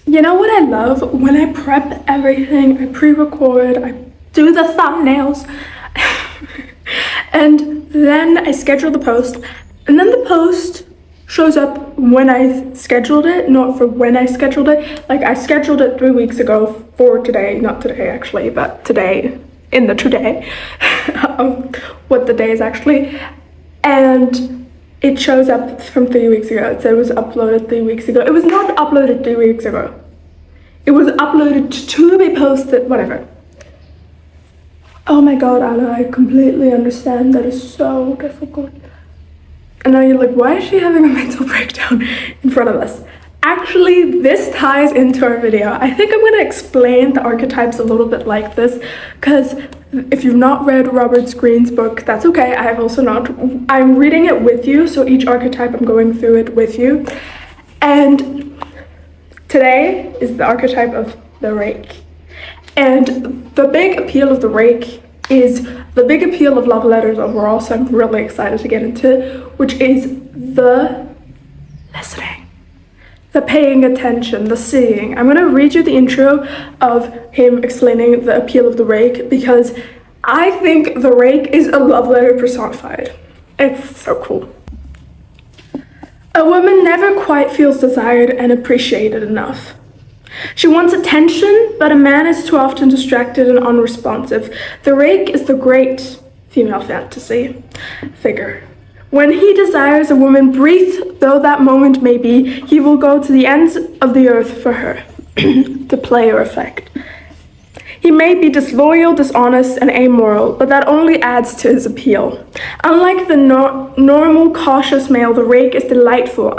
You know what I love? When I prep everything, I pre-record, I do the thumbnails, and then I schedule the post, and then the post shows up when I scheduled it, not for when I scheduled it. Like, I scheduled it 3 weeks ago for today, not today actually, but today, in the today, of what the day is actually, and it shows up from 3 weeks ago. It said it was uploaded 3 weeks ago. It was not uploaded 3 weeks ago. It was uploaded to be posted, whatever. Oh my god, Anna, I completely understand. That is so difficult. And now you're like, why is she having a mental breakdown in front of us? Actually, this ties into our video. I think I'm gonna explain the archetypes a little bit like this, because if you've not read Robert Greene's book, that's okay. I have also not. I'm reading it with you, so each archetype I'm going through it with you. And today is the archetype of the rake. And the big appeal of the rake is the big appeal of love letters overall, so I'm really excited to get into, which is the listening, the paying attention, the seeing. I'm gonna read you the intro of him explaining the appeal of the rake, because I think the rake is a love letter personified. It's so cool. A woman never quite feels desired and appreciated enough. She wants attention, but a man is too often distracted and unresponsive. The rake is the great female fantasy figure. When he desires a woman, brief though that moment may be, he will go to the ends of the earth for her. The player effect. He may be disloyal, dishonest, and amoral, but that only adds to his appeal. Unlike the normal, cautious male, the rake is delightful,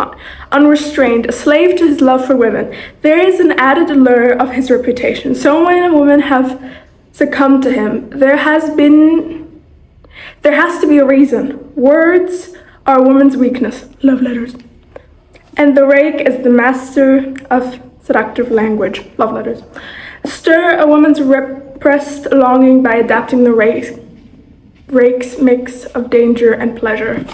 unrestrained, a slave to his love for women. There is an added allure of his reputation. So many women have succumbed to him. There has to be a reason. Words are a woman's weakness. Love letters. And the rake is the master of seductive language. Love letters. Stir a woman's repressed longing by adapting the rake's mix of danger and pleasure.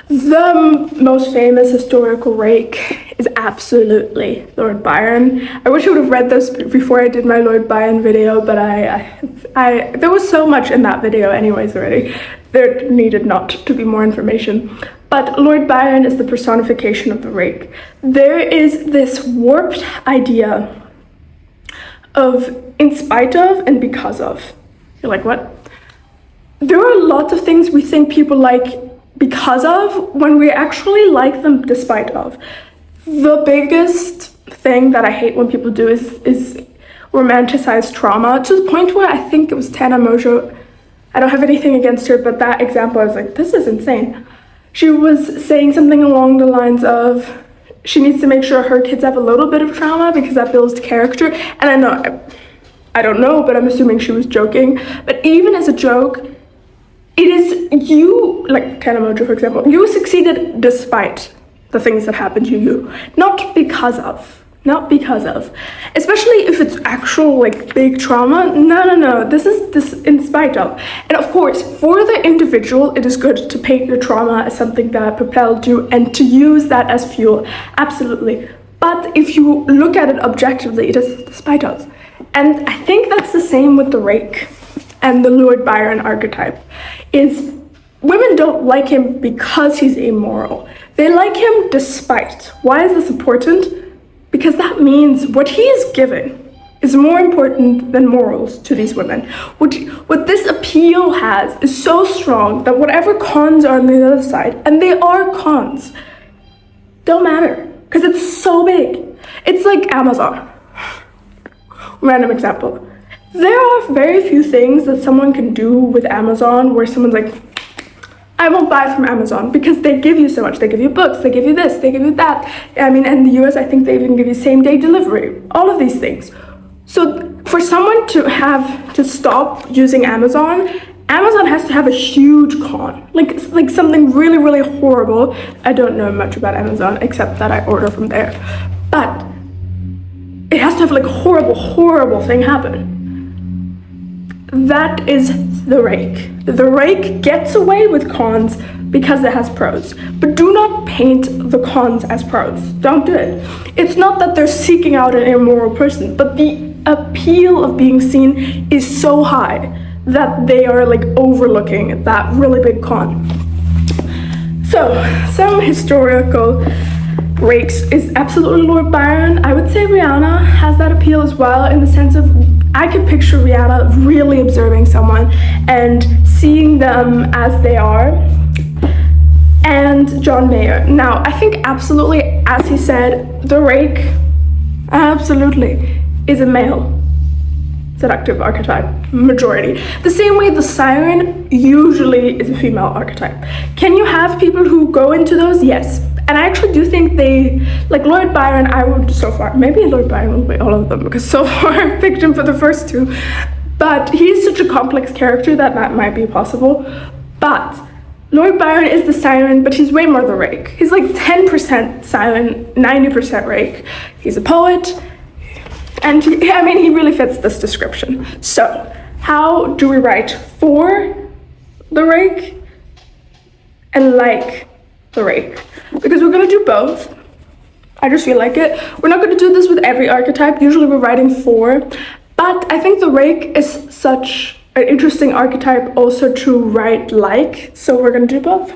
The most famous historical rake is absolutely Lord Byron. I wish I would have read this before I did my Lord Byron video, but I there was so much in that video anyways already. There needed not to be more information. But Lord Byron is the personification of the rake. There is this warped idea of in spite of and because of. You're like, what? There are lots of things we think people like because of when we actually like them despite of. The biggest thing that I hate when people do is romanticize trauma, to the point where I think it was Tana Mojo. I don't have anything against her, but that example, I was like, this is insane. She was saying something along the lines of, she needs to make sure her kids have a little bit of trauma because that builds character. And I don't know, but I'm assuming she was joking. But even as a joke, it is you, like Tana Mojo, for example, you succeeded despite the things that happened to you, not because of. Especially if it's actual like big trauma. No, this is in spite of. And of course, for the individual, it is good to paint the trauma as something that propelled you and to use that as fuel, absolutely. But if you look at it objectively, it is despite of. And I think that's the same with the rake and the Lord Byron archetype, is women don't like him because he's amoral. They like him despite. Why is this important? Because that means what he is giving is more important than morals to these women. What this appeal has is so strong that whatever cons are on the other side, and they are cons, don't matter, because it's so big. It's like Amazon. Random example. There are very few things that someone can do with Amazon where someone's like, I won't buy from Amazon, because they give you so much. They give you books, they give you this, they give you that. I mean, in the US, I think they even give you same-day delivery, all of these things. So for someone to have to stop using Amazon has to have a huge con, like something really, really horrible. I don't know much about Amazon, except that I order from there. But it has to have like a horrible, horrible thing happen. That is the rake. The rake gets away with cons because it has pros. But do not paint the cons as pros. Don't do it. It's not that they're seeking out an immoral person, but the appeal of being seen is so high that they are like overlooking that really big con. So, some historical rakes is absolutely Lord Byron. I would say Rihanna has that appeal as well, in the sense of I could picture Rihanna really observing someone and seeing them as they are. And John Mayer. Now, I think absolutely, as he said, the rake absolutely is a male seductive archetype, majority. The same way the siren usually is a female archetype. Can you have people who go into those? Yes. And I actually do think they, like Lord Byron, I would so far, maybe Lord Byron will be all of them, because so far I've picked him for the first two. But he's such a complex character that that might be possible. But Lord Byron is the siren, but he's way more the rake. He's like 10% siren, 90% rake. He's a poet. And he really fits this description. So, how do we write for the rake and like the rake? Because we're gonna do both. I just feel like it. We're not gonna do this with every archetype. Usually we're writing for, but I think the rake is such an interesting archetype also to write like. So we're gonna do both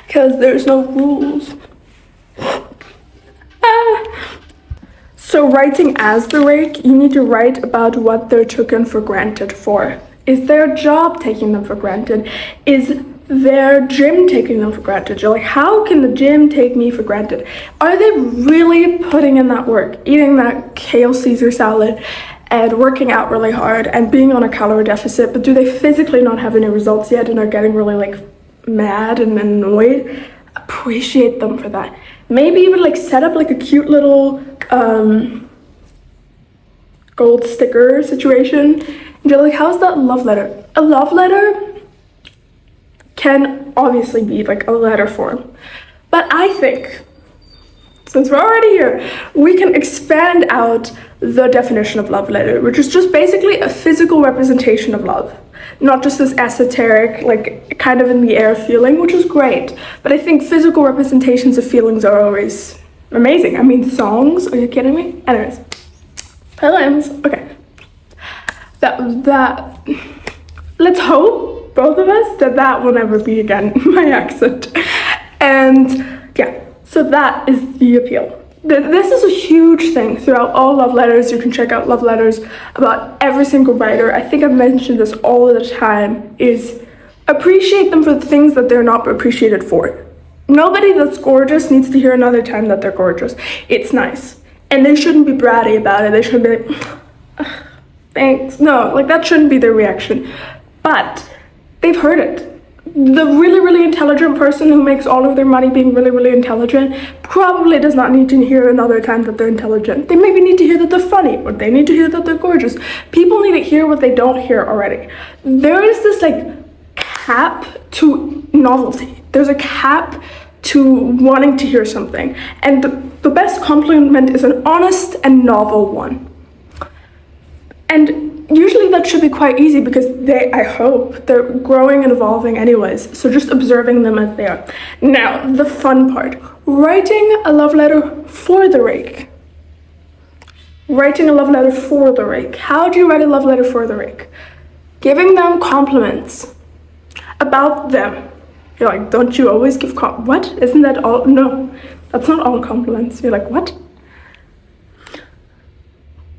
because there's no rules. So writing as the rake, you need to write about what they're taken for granted for. Is their job taking them for granted? Is their gym taking them for granted? You're like, how can the gym take me for granted? Are they really putting in that work, eating that kale Caesar salad and working out really hard and being on a calorie deficit, but do they physically not have any results yet and are getting really like mad and annoyed? Appreciate them for that. Maybe even like set up like a cute little gold sticker situation. And you're like, how's that love letter? A love letter can obviously be like a letter form. But I think, since we're already here, we can expand out the definition of love letter, which is just basically a physical representation of love. Not just this esoteric, like kind of in the air feeling, which is great. But I think physical representations of feelings are always amazing. I mean, songs, are you kidding me? Anyways, poems, okay. That, let's hope, both of us, that will never be again my accent. And yeah, so that is the appeal. This is a huge thing throughout all love letters. You can check out love letters about every single writer. I think I've mentioned this all the time, is appreciate them for the things that they're not appreciated for. Nobody that's gorgeous needs to hear another time that they're gorgeous. It's nice. And they shouldn't be bratty about it. They shouldn't be like, thanks. No, like that shouldn't be their reaction. But they've heard it. The really, really intelligent person who makes all of their money being really, really intelligent probably does not need to hear another time that they're intelligent. They maybe need to hear that they're funny, or they need to hear that they're gorgeous. People need to hear what they don't hear already. There is this like cap to novelty. There's a cap to wanting to hear something. And the best compliment is an honest and novel one. And usually that should be quite easy because I hope, they're growing and evolving anyways. So just observing them as they are. Now, the fun part. Writing a love letter for the rake. Writing a love letter for the rake. How do you write a love letter for the rake? Giving them compliments about them. You're like, don't you always give what? Isn't that all? No, that's not all compliments. You're like, what?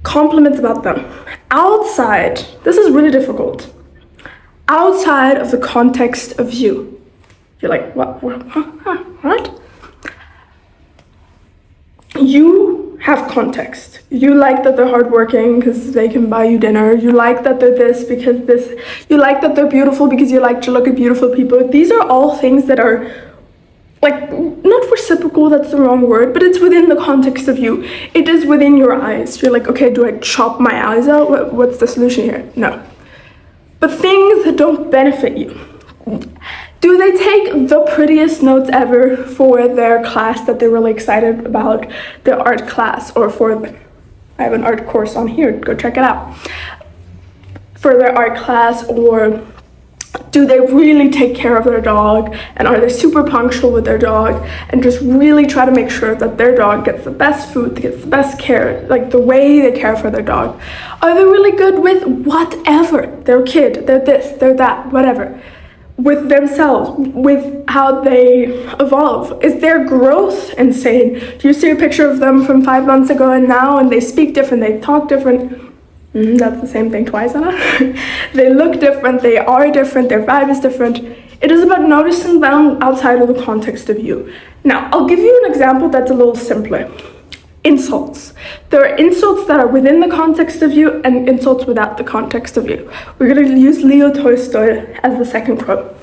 Compliments about them. Outside, this is really difficult. Outside of the context of you. You're like, what? You have context. You like that they're hardworking because they can buy you dinner. You like that they're this because this. You like that they're beautiful because you like to look at beautiful people. These are all things that are like, not reciprocal, that's the wrong word, but it's within the context of you. It is within your eyes. You're like, okay, do I chop my eyes out? What's the solution here? No. But things that don't benefit you. Do they take the prettiest notes ever for their class that they're really excited about, their art class, or for, I have an art course on here, go check it out. for their art class, or do they really take care of their dog, and are they super punctual with their dog, and just really try to make sure that their dog gets the best food, gets the best care, like the way they care for their dog. Are they really good with whatever, their kid, their this, their that, whatever, with themselves, with how they evolve? Is their growth insane? Do you see a picture of them from 5 months ago and now, and they speak different, they talk different? That's the same thing twice, Anna. They look different, they are different, their vibe is different. It is about noticing them outside of the context of you. Now, I'll give you an example that's a little simpler. Insults. There are insults that are within the context of you and insults without the context of you. We're going to use Leo Tolstoy as the second quote.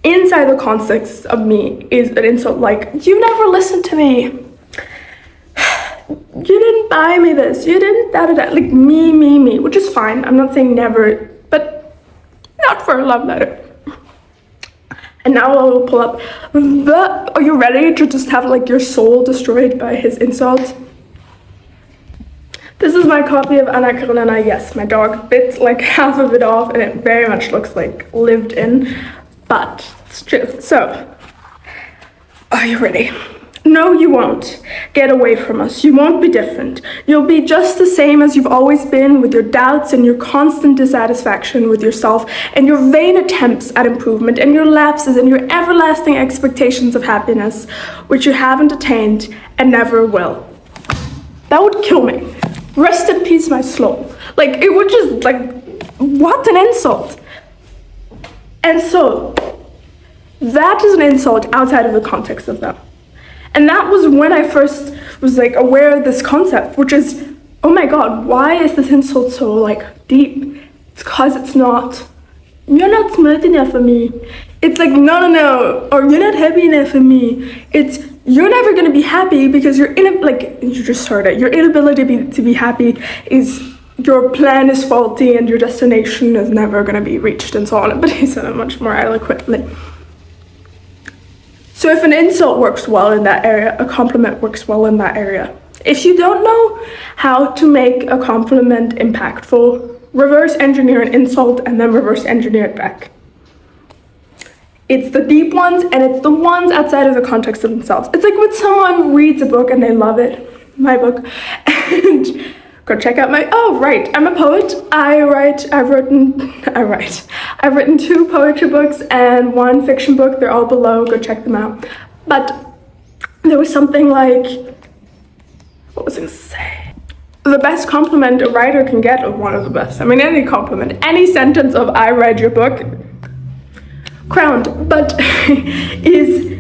Inside the context of me is an insult like, you never listened to me. You didn't buy me this, you didn't da-da-da, like me, which is fine. I'm not saying never, but not for a love letter. And now I will pull up are you ready to just have like your soul destroyed by his insults? This is my copy of Anna Karenina. Yes, my dog bit like half of it off, and it very much looks like lived in, but it's true. So, are you ready? No, you won't. Get away from us. You won't be different. You'll be just the same as you've always been, with your doubts and your constant dissatisfaction with yourself and your vain attempts at improvement and your lapses and your everlasting expectations of happiness, which you haven't attained and never will. That would kill me. Rest in peace, my soul. Like, it would just, like, what an insult. And so, that is an insult outside of the context of them. And that was when I first was like aware of this concept, which is, oh my God, why is this insult so like deep? It's because it's not, you're not smart enough for me. It's like, no, or you're not happy enough for me. It's, you're never gonna be happy because you're like, you just heard it, your inability to be happy is, your plan is faulty and your destination is never gonna be reached, and so on. But he said it much more eloquently. So if an insult works well in that area, a compliment works well in that area. If you don't know how to make a compliment impactful, reverse engineer an insult and then reverse engineer it back. It's the deep ones and it's the ones outside of the context of themselves. It's like when someone reads a book and they love it, my book, and go check out my, oh right, I'm a poet. I've written 2 poetry books and 1 fiction book. They're all below, go check them out. But there was something like, what was I gonna say? The best compliment a writer can get, or one of the best. I mean, any compliment, any sentence of I read your book, crowned, but is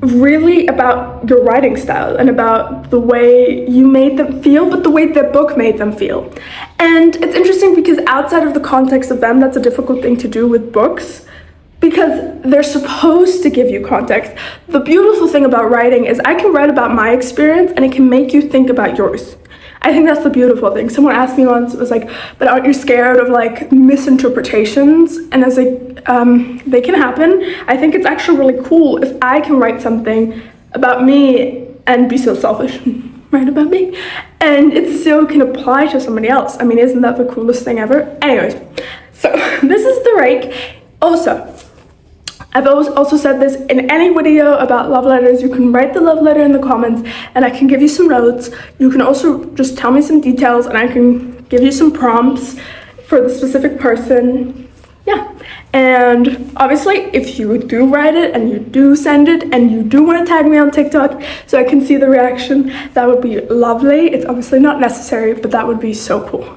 really about your writing style and about the way you made them feel, but the way the book made them feel. And it's interesting because outside of the context of them, that's a difficult thing to do with books because they're supposed to give you context. The beautiful thing about writing is I can write about my experience and it can make you think about yours. I think that's the beautiful thing. Someone asked me once, it was like, but aren't you scared of like misinterpretations? And I was like, they can happen. I think it's actually really cool if I can write something about me and be so selfish and write about me, and it still can apply to somebody else. I mean, isn't that the coolest thing ever? Anyways, so this is the rake. Also, I've also said this in any video about love letters. You can write the love letter in the comments and I can give you some notes. You can also just tell me some details and I can give you some prompts for the specific person. Yeah, and obviously if you do write it and you do send it and you do want to tag me on TikTok so I can see the reaction, that would be lovely. It's obviously not necessary, but that would be so cool.